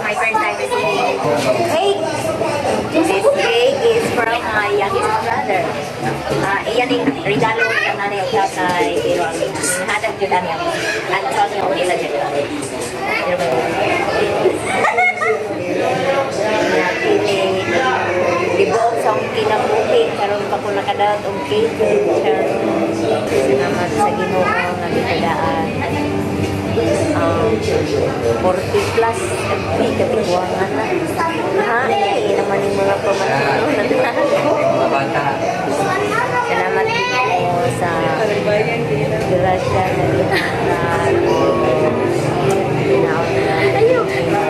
my first time receiving cake. This cake is from my youngest brother. Iyan yung regalo ng nanay at tatay. Pero ang hatag yun namin. Ang tawag niya nila dyan. Dibuok sa akong kinabuking. Karoon pa ko nakadaot ang cake. Salamat sa Ginoo nga gitadaan. 40 plus every katiguangan na. Naman yung mga pamatuno na Mga bata. salamat po sa grasya na ginawa na